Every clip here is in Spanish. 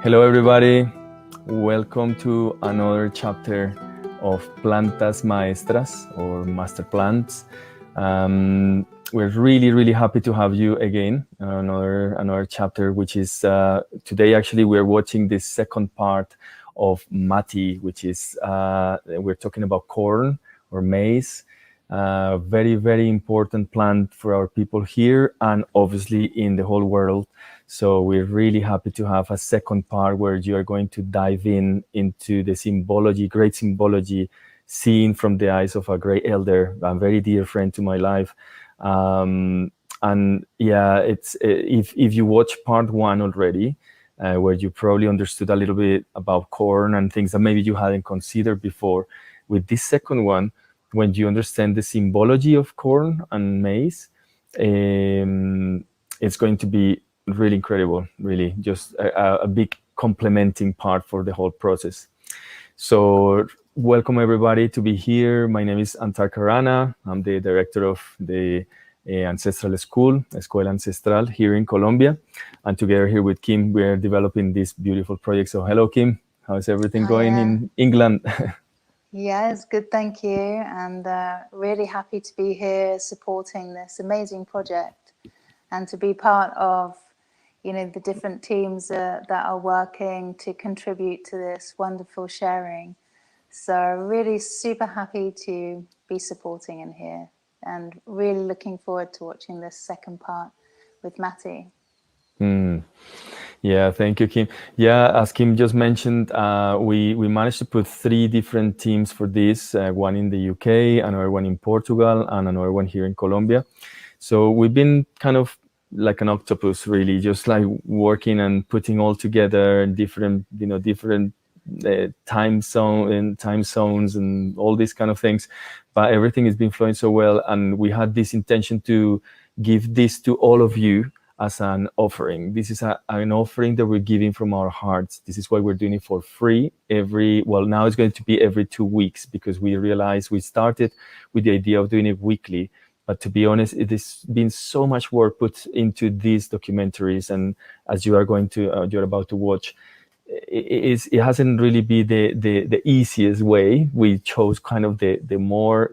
Hello everybody, welcome to another chapter of Plantas Maestras or Master Plants. We're really happy to have you again, another chapter, which is today actually we're watching the second part of Mati, which is we're talking about corn or maize. Very important plant for our people here and obviously in the whole world. So we're really happy to have a second part where you are going to dive into the symbology, great symbology, seen from the eyes of a great elder, a very dear friend to my life. And yeah, it's if you watch part one already, where you probably understood a little bit about corn and things that maybe you hadn't considered before, with this second one, when you understand the symbology of corn and maize, it's going to be really incredible, really just a big complementing part for the whole process. So welcome everybody to be here. My name is Antar Carana. I'm the director of the Ancestral School, Escuela Ancestral here in Colombia. And together here with Kim, we're developing this beautiful project. So hello, Kim. How's everything going in England? Yeah, it's good, thank you. And really happy to be here supporting this amazing project and to be part of, you know, the different teams that are working to contribute to this wonderful sharing. So really super happy to be supporting in here and really looking forward to watching this second part with Mati. Yeah, thank you, Kim. Yeah, as Kim just mentioned, we managed to put 3 different teams for this, one in the UK, another one in Portugal, and another one here in Colombia. So we've been kind of like an octopus, really, just like working and putting all together different time zones and all these kind of things. But everything has been flowing so well, and we had this intention to give this to all of you as an offering. This is an offering that we're giving from our hearts. This is why we're doing it for free now it's going to be every 2 weeks, because we realized we started with the idea of doing it weekly. But to be honest, it has been so much work put into these documentaries, and as you are going to, you're about to watch, it hasn't really been the easiest way. We chose kind of the more,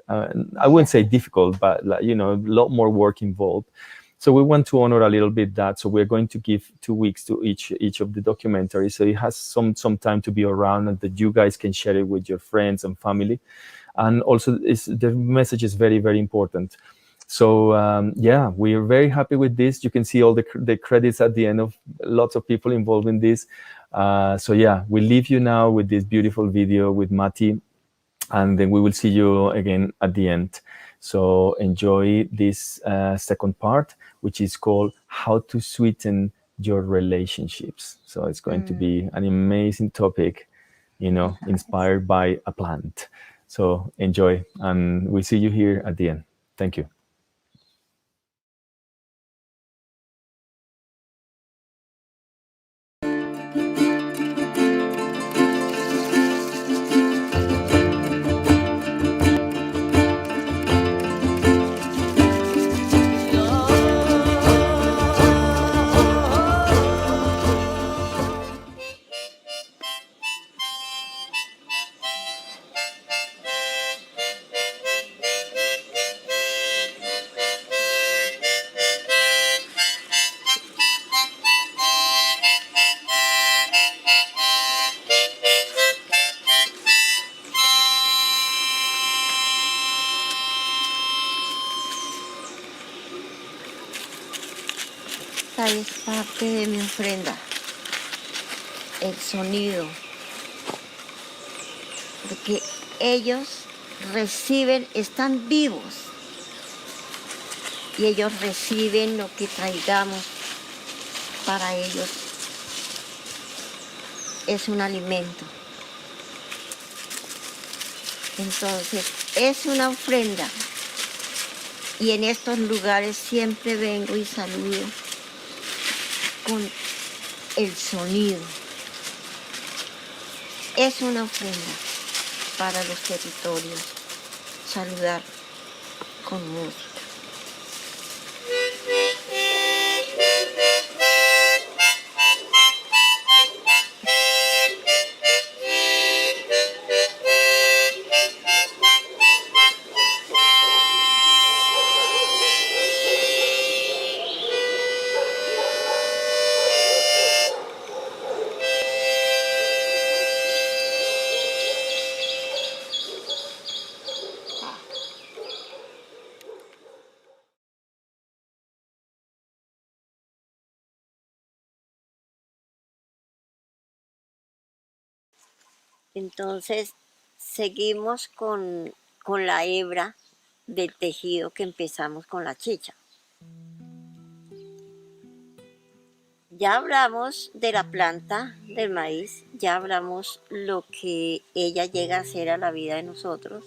I wouldn't say difficult, but a lot more work involved. So we want to honor a little bit that. So we're going to give 2 weeks to each of the documentaries. So it has some time to be around, and that you guys can share it with your friends and family. And also the message is very important. So yeah, we are very happy with this. You can see all the credits at the end of lots of people involved in this. So yeah, we leave you now with this beautiful video with Mati, and then we will see you again at the end. So enjoy this second part, which is called How to Sweeten Your Relationships. So it's going to be an amazing topic, inspired by a plant. So enjoy, and we'll see you here at the end. Thank you. Esta es parte de mi ofrenda, el sonido, porque ellos reciben, están vivos y ellos reciben lo que traigamos para ellos. Es un alimento. Entonces, es una ofrenda. Y en estos lugares siempre vengo y saludo con el sonido. Es una ofrenda para los territorios, saludar con música. Entonces, seguimos con la hebra del tejido que empezamos con la chicha. Ya hablamos de la planta del maíz, ya hablamos lo que ella llega a hacer a la vida de nosotros.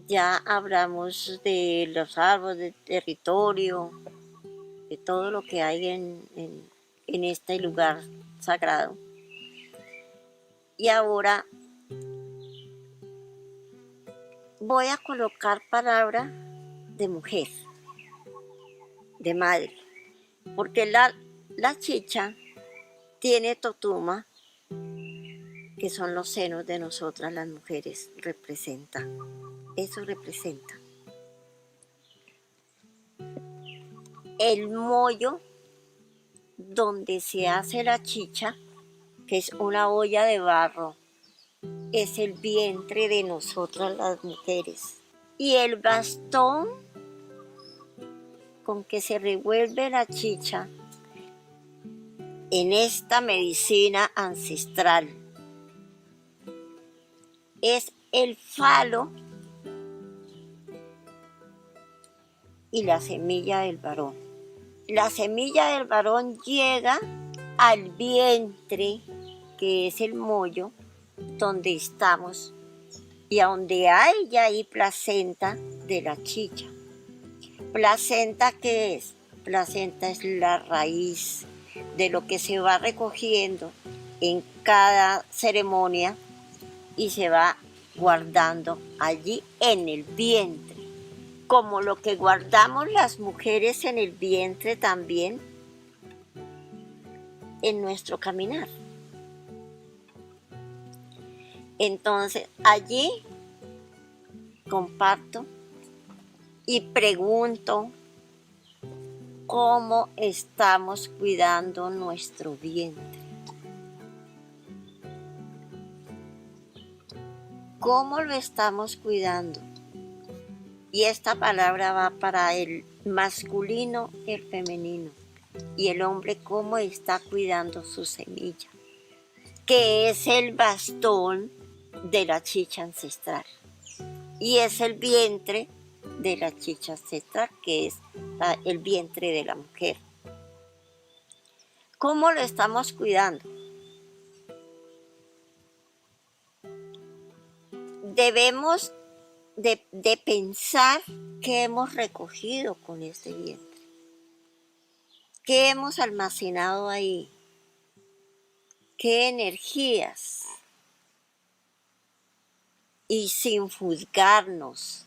Ya hablamos de los árboles, del territorio, de todo lo que hay en este lugar sagrado. Y ahora voy a colocar palabra de mujer, de madre, porque la chicha tiene totuma, que son los senos de nosotras las mujeres, representa. Eso representa. El mollo donde se hace la chicha, que es una olla de barro, es el vientre de nosotras las mujeres. Y el bastón con que se revuelve la chicha en esta medicina ancestral es el falo y la semilla del varón. La semilla del varón llega al vientre, que es el mollo, donde estamos, y a donde hay ya ahí placenta de la chicha. ¿Placenta qué es? Placenta es la raíz de lo que se va recogiendo en cada ceremonia y se va guardando allí en el vientre. Como lo que guardamos las mujeres en el vientre también en nuestro caminar. Entonces, allí comparto y pregunto cómo estamos cuidando nuestro vientre. ¿Cómo lo estamos cuidando? Y esta palabra va para el masculino, el femenino. Y el hombre, cómo está cuidando su semilla, que es el bastón de la chicha ancestral. Y es el vientre de la chicha ancestral, que es el vientre de la mujer. ¿Cómo lo estamos cuidando? Debemos de pensar qué hemos recogido con este vientre, qué hemos almacenado ahí, qué energías, y sin juzgarnos,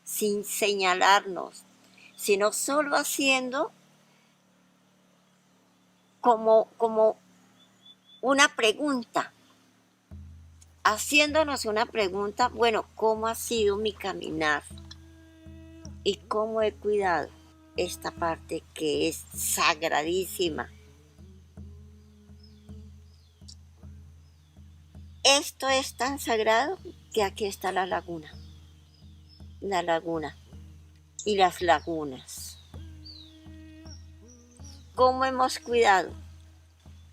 sin señalarnos, sino solo haciendo como una pregunta, haciéndonos una pregunta, bueno, ¿cómo ha sido mi caminar? ¿Y cómo he cuidado esta parte que es sagradísima? Esto es tan sagrado que aquí está la laguna y las lagunas. cómo hemos cuidado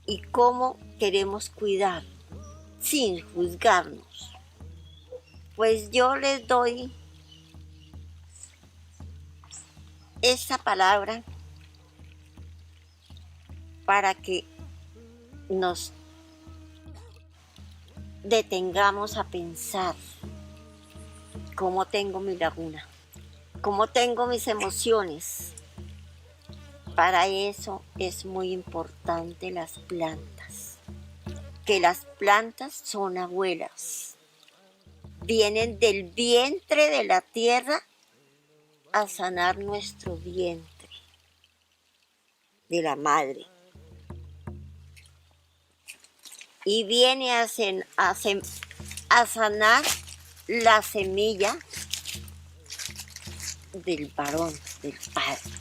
y cómo queremos cuidar sin juzgarnos. Pues yo les doy esta palabra para que nos detengamos a pensar cómo tengo mi laguna, cómo tengo mis emociones. Para eso es muy importante las plantas, que las plantas son abuelas, vienen del vientre de la tierra a sanar nuestro vientre de la madre. Y viene a sanar la semilla del varón, del padre.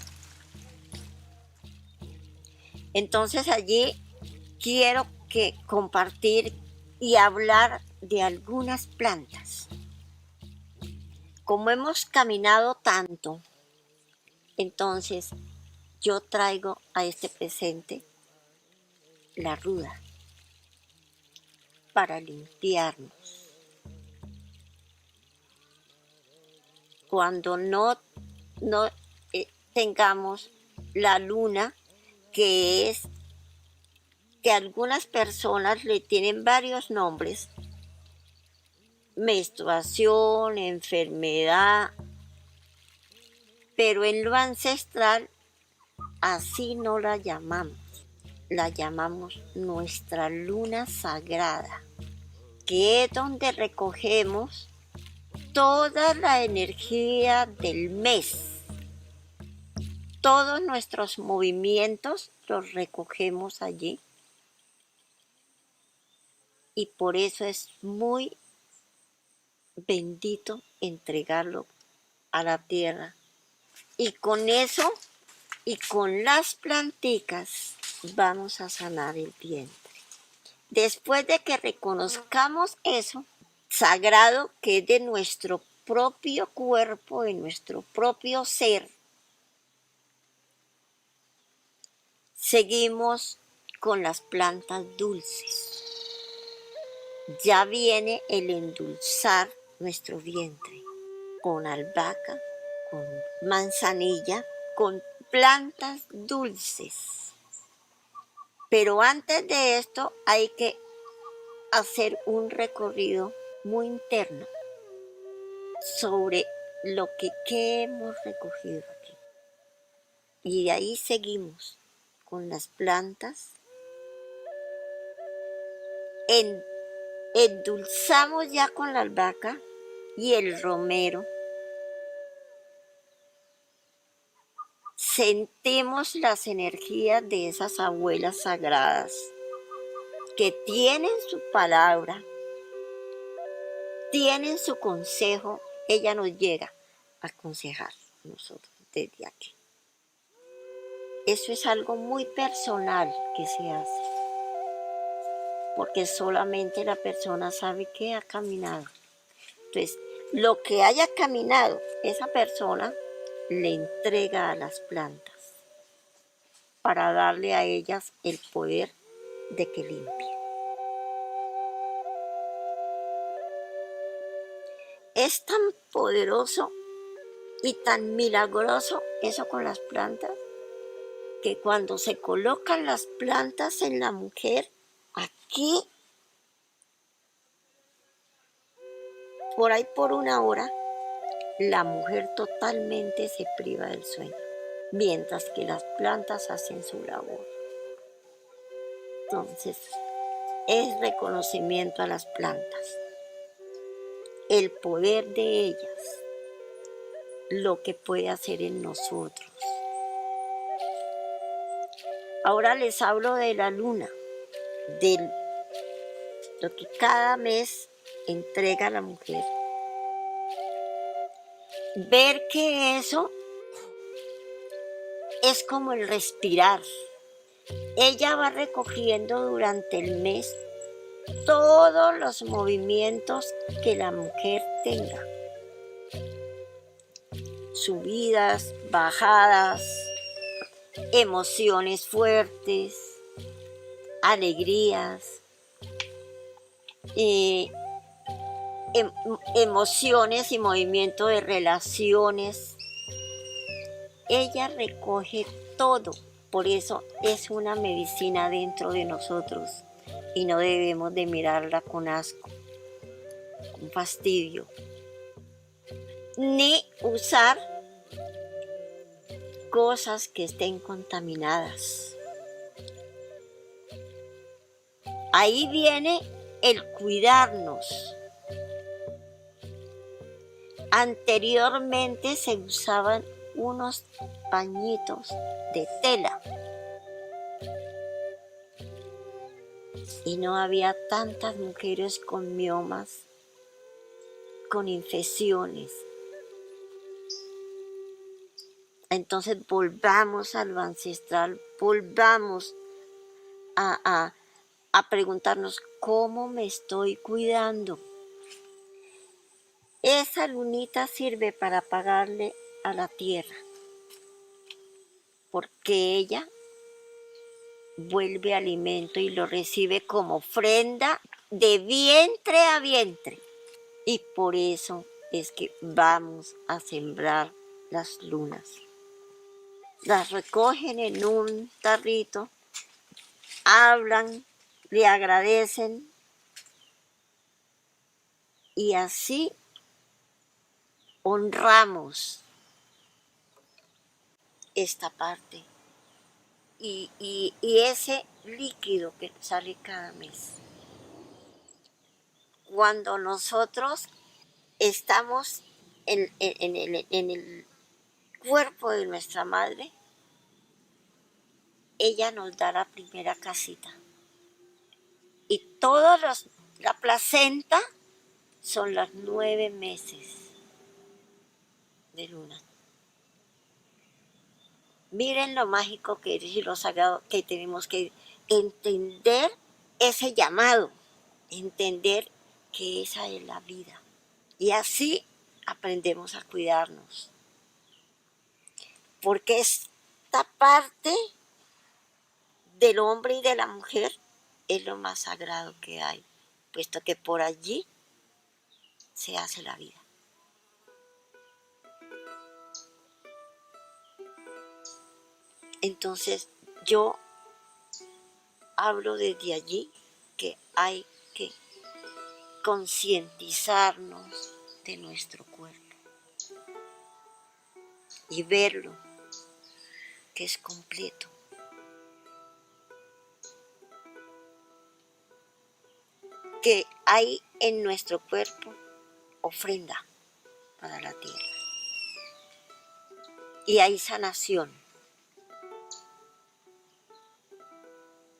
Entonces allí quiero compartir y hablar de algunas plantas. Como hemos caminado tanto, entonces yo traigo a este presente la ruda para limpiarnos. Cuando no tengamos la luna, que algunas personas le tienen varios nombres: menstruación, enfermedad, pero en lo ancestral así no la llamamos nuestra luna sagrada, que es donde recogemos toda la energía del mes. Todos nuestros movimientos los recogemos allí. Y por eso es muy bendito entregarlo a la tierra. Y con eso y con las planticas vamos a sanar el vientre. Después de que reconozcamos eso sagrado que es de nuestro propio cuerpo, de nuestro propio ser, seguimos con las plantas dulces. Ya viene el endulzar nuestro vientre con albahaca, con manzanilla, con plantas dulces. Pero antes de esto hay que hacer un recorrido muy interno sobre lo que hemos recogido aquí. Y de ahí seguimos con las plantas. Endulzamos ya con la albahaca y el romero. Sentimos las energías de esas abuelas sagradas que tienen su palabra, tienen su consejo. Ella nos llega a aconsejar a nosotros desde aquí. Eso es algo muy personal que se hace, porque solamente la persona sabe que ha caminado. Entonces, lo que haya caminado esa persona le entrega a las plantas para darle a ellas el poder de que limpie. Es tan poderoso y tan milagroso eso con las plantas, que cuando se colocan las plantas en la mujer, aquí, por ahí por una hora, la mujer totalmente se priva del sueño, mientras que las plantas hacen su labor. Entonces, es reconocimiento a las plantas, el poder de ellas, lo que puede hacer en nosotros. Ahora les hablo de la luna, de lo que cada mes entrega a la mujer. Ver que eso es como el respirar. Ella va recogiendo durante el mes todos los movimientos que la mujer tenga. Subidas, bajadas, emociones fuertes, alegrías, emociones y movimiento de relaciones. Ella recoge todo, por eso es una medicina dentro de nosotros y no debemos de mirarla con asco, con fastidio, ni usar cosas que estén contaminadas. Ahí viene el cuidarnos. Anteriormente se usaban unos pañitos de tela y no había tantas mujeres con miomas, con infecciones. Entonces volvamos a lo ancestral, volvamos a preguntarnos cómo me estoy cuidando. Esa lunita sirve para pagarle a la tierra, porque ella vuelve alimento y lo recibe como ofrenda de vientre a vientre. Y por eso es que vamos a sembrar las lunas. Las recogen en un tarrito, hablan, le agradecen y así honramos esta parte y ese líquido que sale cada mes. Cuando nosotros estamos en el cuerpo de nuestra madre, ella nos da la primera casita. Y la placenta son los 9 meses de luna. Miren lo mágico que es y lo sagrado que tenemos que entender ese llamado, entender que esa es la vida. Y así aprendemos a cuidarnos. Porque esta parte del hombre y de la mujer es lo más sagrado que hay, puesto que por allí se hace la vida. Entonces yo hablo desde allí que hay que concientizarnos de nuestro cuerpo y verlo que es completo. Que hay en nuestro cuerpo ofrenda para la tierra. Y hay sanación.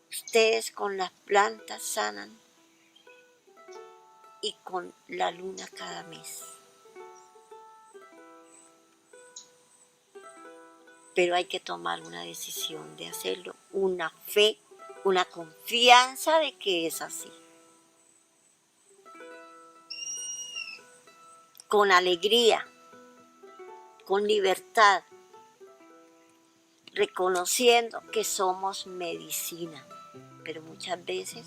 Ustedes con las plantas sanan y con la luna cada mes. Pero hay que tomar una decisión de hacerlo, una fe, una confianza de que es así. Con alegría, con libertad, reconociendo que somos medicina, pero muchas veces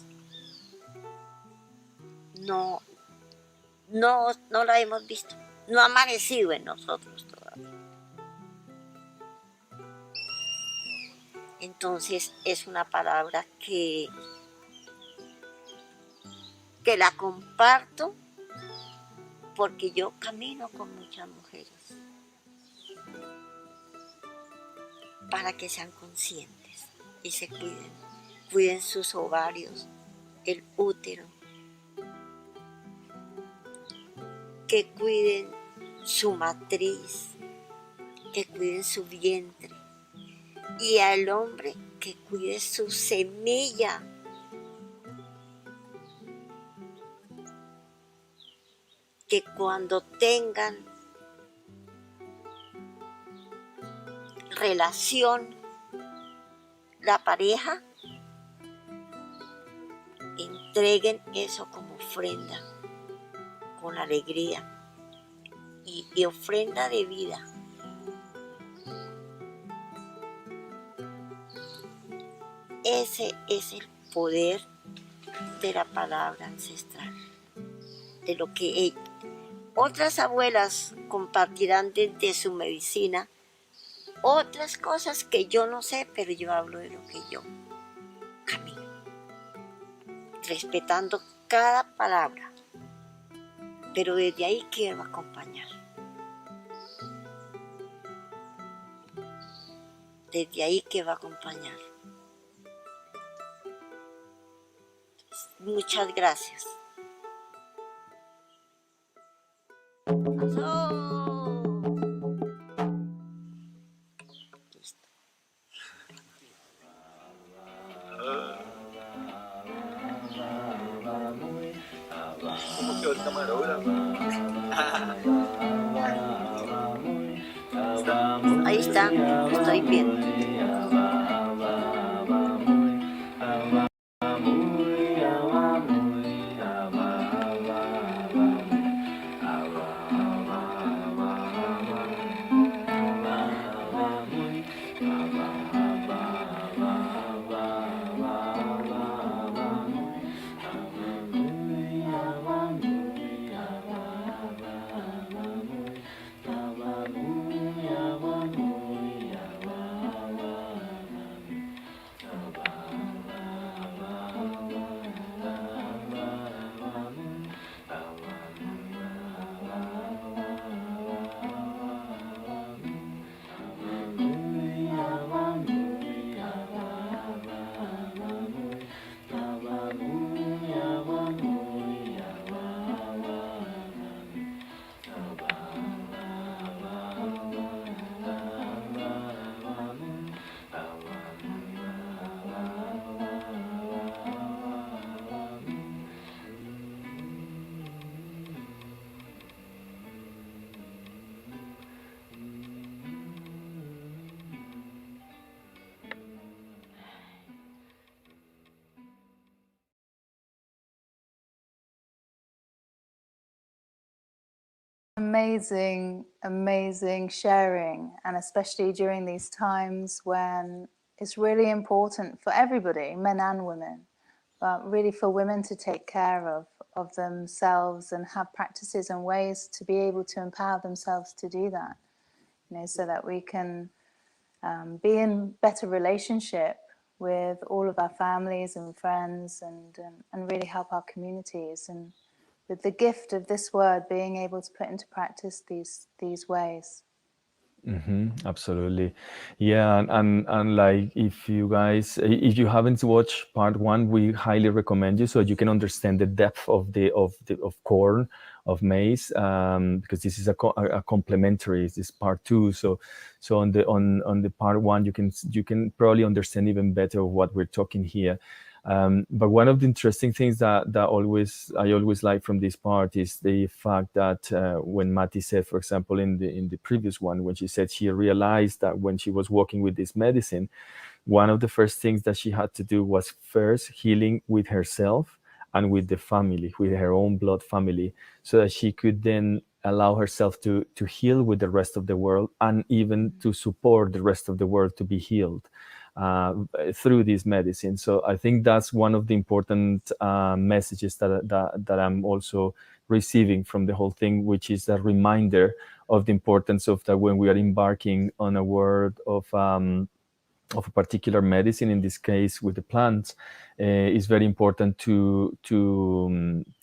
no la hemos visto, no ha amanecido en nosotros todavía. Entonces es una palabra que la comparto porque yo camino con muchas mujeres para que sean conscientes y se cuiden sus ovarios, el útero, que cuiden su matriz, que cuiden su vientre, y al hombre que cuide su semilla. Que cuando tengan relación la pareja, entreguen eso como ofrenda, con alegría y ofrenda de vida. ese es el poder de la palabra ancestral, de lo que otras abuelas compartirán desde su medicina, otras cosas que yo no sé, pero yo hablo de lo que yo camino, respetando cada palabra, pero desde ahí quiero acompañar. Desde ahí quiero acompañar. Muchas gracias. Listo. ¿Cómo quedó el camarógrafo? Ahí está, estoy bien. Amazing, amazing sharing, and especially during these times when it's really important for everybody, men and women, but really for women to take care of themselves and have practices and ways to be able to empower themselves to do that, so that we can be in better relationship with all of our families and friends, and really help our communities, and with the gift of this word being able to put into practice these ways. Absolutely. Yeah, and like if you guys, if you haven't watched part one, we highly recommend you so you can understand the depth of of corn, of maize, because this is a complementary. This is part two. So on the part one, you can probably understand even better what we're talking here. But one of the interesting things that I always like from this part is the fact that when Mati said, for example, in the previous one, when she said she realized that when she was working with this medicine, one of the first things that she had to do was first healing with herself and with the family, with her own blood family, so that she could then allow herself to heal with the rest of the world, and even to support the rest of the world to be healed through this medicine. So I think that's one of the important messages that I'm also receiving from the whole thing, which is a reminder of the importance of that when we are embarking on a world of a particular medicine, in this case with the plants, is very important to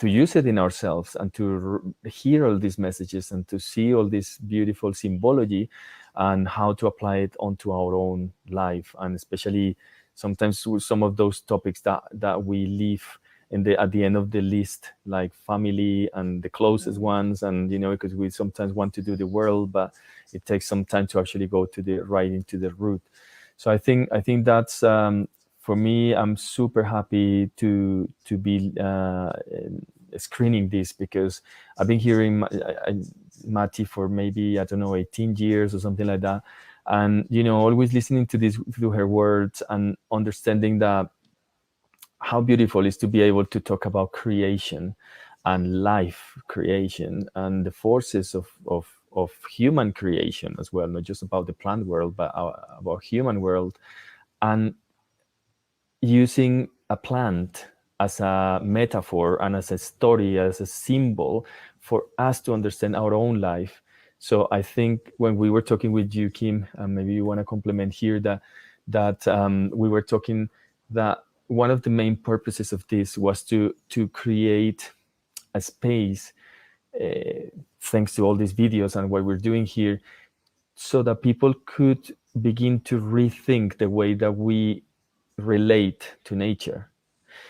use it in ourselves, and to hear all these messages, and to see all this beautiful symbology, and how to apply it onto our own life, and especially sometimes with some of those topics that we leave at the end of the list, like family and the closest ones, and because we sometimes want to do the world, but it takes some time to actually go right into the root. So I think that's for me. I'm super happy to be screening this, because I've been hearing Mati for maybe, I don't know, 18 years or something like that, and always listening to her words, and understanding that how beautiful it is to be able to talk about creation and life creation and the forces of human creation as well, not just about the plant world, but about human world. And using a plant as a metaphor and as a story, as a symbol for us to understand our own life. So I think when we were talking with you, Kim, and maybe you want to complement here, that we were talking that one of the main purposes of this was to create a space, thanks to all these videos and what we're doing here, so that people could begin to rethink the way that we relate to nature.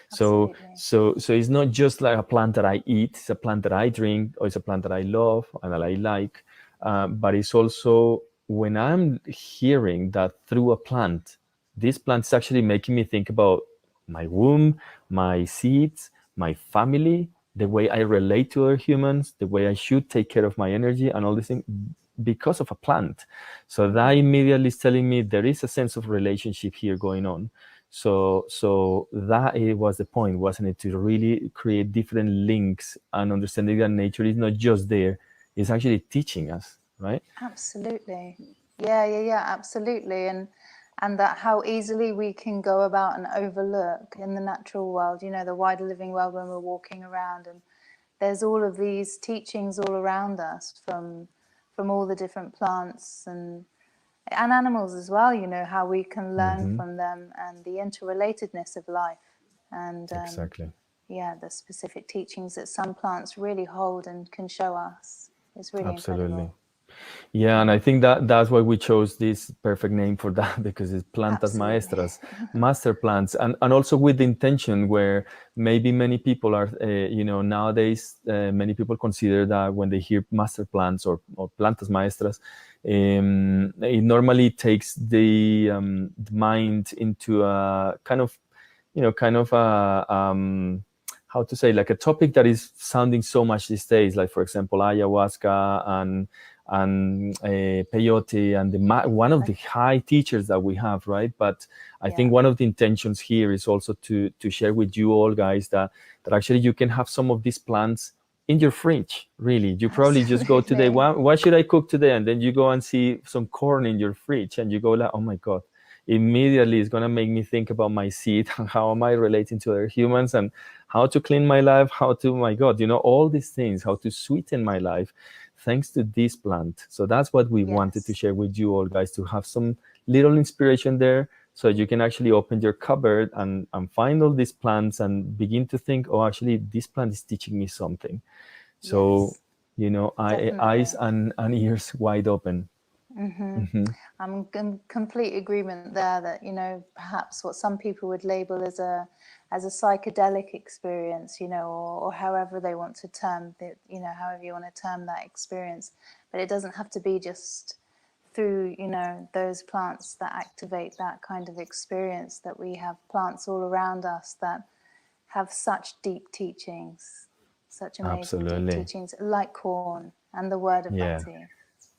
So Absolutely. so it's not just like a plant that I eat, it's a plant that I drink, or it's a plant that I love and that I like. But it's also when I'm hearing that through a plant, this plant is actually making me think about my womb, my seeds, my family, the way I relate to other humans, the way I should take care of my energy and all these things because of a plant. So that immediately is telling me there is a sense of relationship here going on. So that it was the point, wasn't it, to really create different links and understanding that nature is not just there, it's actually teaching us, right? Absolutely. Yeah, absolutely. And that how easily we can go about and overlook in the natural world, you know, the wider living world when we're walking around, and there's all of these teachings all around us from all the different plants and animals as well, you know, how we can learn from them and the interrelatedness of life. And Exactly. yeah, the specific teachings that some plants really hold and can show us is really Absolutely. incredible. Yeah, and I think that that's why we chose this perfect name for that, because it's Plantas Absolutely. Maestras, master plants, and also with the intention where maybe many people are, you know, nowadays many people consider that when they hear master plants or Plantas Maestras, it normally takes the mind into a kind of, you know, kind of a how to say, like a topic that is sounding so much these days, like for example ayahuasca and peyote and one of the high teachers that we have, right? But I think one of the intentions here is also to share with you all guys that actually you can have some of these plants in your fridge. Really, you probably just go today, what should I cook today, and then you go and see some corn in your fridge and you go like, oh my god, immediately it's going to make me think about my seed and how am I relating to other humans and how to clean my life, how to, my god, you know, all these things, how to sweeten my life thanks to this plant. So that's what we wanted to share with you all guys, to have some little inspiration there, so you can actually open your cupboard and find all these plants and begin to think, oh, actually this plant is teaching me something. So you know, eyes and ears wide open. I'm in complete agreement there that, you know, perhaps what some people would label as a psychedelic experience, you know, or however they want to term it, you know, however you want to term that experience. But it doesn't have to be just through, you know, those plants that activate that kind of experience. That we have plants all around us that have such deep teachings, such amazing deep teachings, like corn and the word of Bati.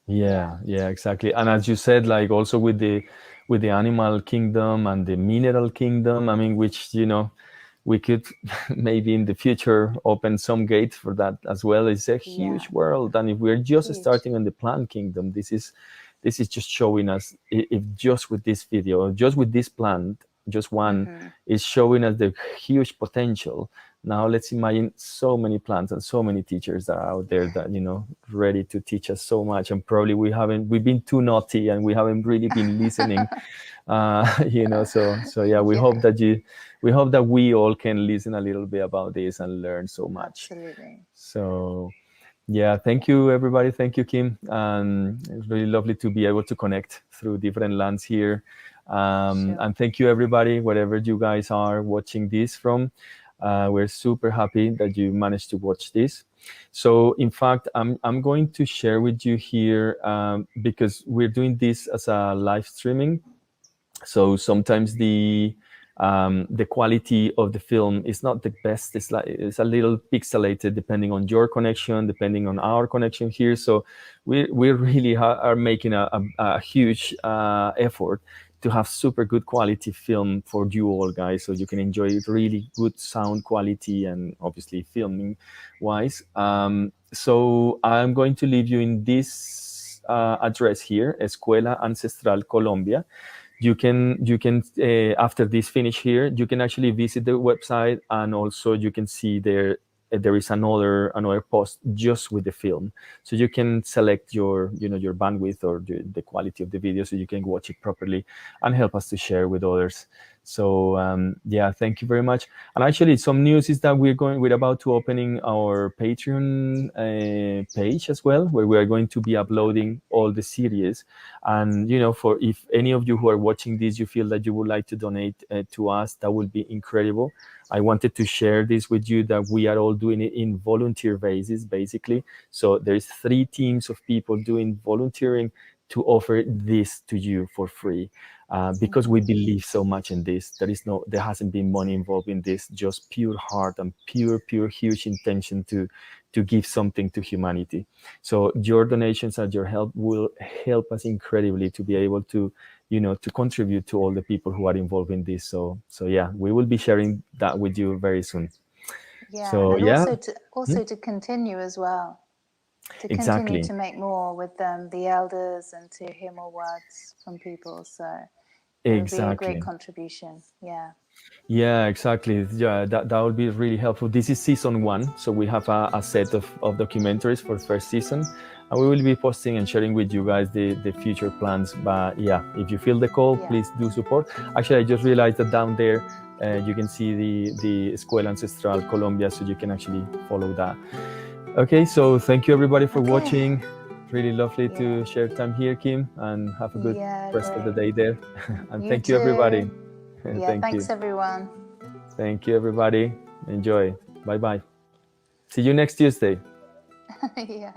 Yeah, exactly. And as you said, like also with the animal kingdom and the mineral kingdom, I mean, which, you know, we could maybe in the future open some gates for that as well. It's a huge world. And if we're just starting on the plant kingdom, this is just showing us, if just with this video, just with this plant, just one is showing us the huge potential. Now let's imagine so many plants and so many teachers that are out there that, you know, ready to teach us so much. And probably we've been too naughty and we haven't really been listening. You know, so yeah, we hope that we all can listen a little bit about this and learn so much. Absolutely. So yeah, thank you everybody. Thank you, Kim. It's really lovely to be able to connect through different lands here. And thank you everybody, wherever you guys are watching this from. We're super happy that you managed to watch this. So in fact, I'm going to share with you here, because we're doing this as a live streaming. So sometimes the quality of the film is not the best. It's a little pixelated depending on your connection, depending on our connection here. So we really are making a huge effort to have super good quality film for you all guys, so you can enjoy really good sound quality and obviously filming wise. So I'm going to leave you in this address here, Escuela Ancestral, Colombia. you can after this finish here, you can actually visit the website, and also you can see there is another post just with the film, so you can select your your bandwidth or the quality of the video, so you can watch it properly and help us to share with others. So yeah, thank you very much. And actually, some news is that we're about to opening our Patreon page as well, where we are going to be uploading all the series. And for if any of you who are watching this, you feel that you would like to donate to us, that would be incredible. I wanted to share this with you, that we are all doing it in volunteer basis, basically. So there's 3 teams of people doing volunteering to offer this to you for free, because we believe so much in this. There hasn't been money involved in this, just pure heart and pure huge intention to give something to humanity. So your donations and your help will help us incredibly to be able to to contribute to all the people who are involved in this. So yeah, we will be sharing that with you very soon. Yeah, So and yeah, also to continue as well, to exactly. continue to make more with the elders and to hear more words from people. So it would be a great contribution. Yeah, exactly. Yeah, that would be really helpful. This is season 1, so we have a set of documentaries for first season, and we will be posting and sharing with you guys the future plans. But yeah, if you feel the call, please do support. Actually, I just realized that down there you can see the Escuela Ancestral Colombia, so you can actually follow that. Okay, so thank you everybody for watching. Really lovely to share time here, Kim, and have a good rest of the day there. And thank you everybody. Yeah, thanks everyone. Thank you everybody. Enjoy. Bye bye. See you next Tuesday. Yeah.